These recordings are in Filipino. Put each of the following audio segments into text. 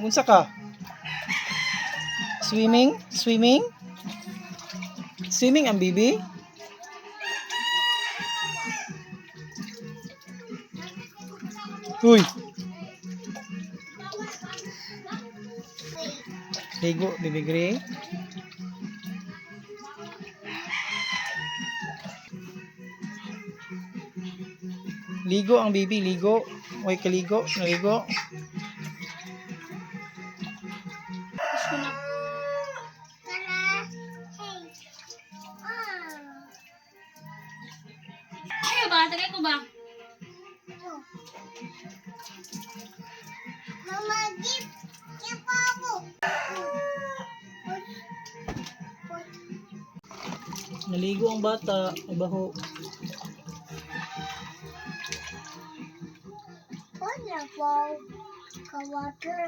Unsa ka? Swimming? Swimming? Swimming ang bibi? Uy! Ligo, Bibi Gray. Ligo ang bibi, ligo. Uy, kaligo, naligo. Ayaw ba? Tagay ko ba? Mama, give Pabo. Naligo ang bata. Mabaho. Wala po. Ka-water.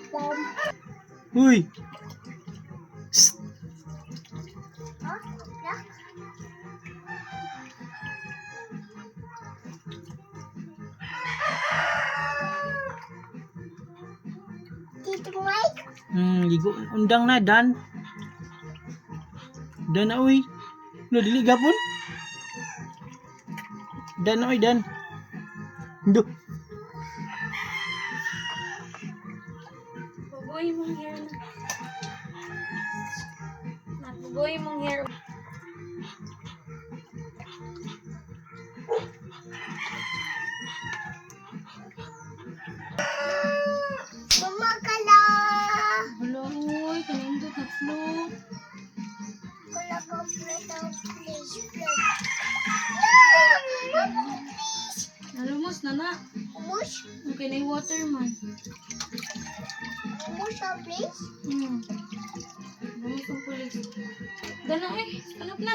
Pom. Uy! Ah, wala. Tito Mike. Ligo. Undang na, Dan. Dan na, uy. Lo, dili gapon. Dan na, uy, Dan. Duh. Pugoy mong hair na. Napugoy mong hair. Mama kala. Hala, uy. Kanindot na float. Kala ka plata, please. Nalumos na na. Umush. Okay na yung water man. Umush ah, please. Lumos ang pulis. Gano'n eh. Kanap na.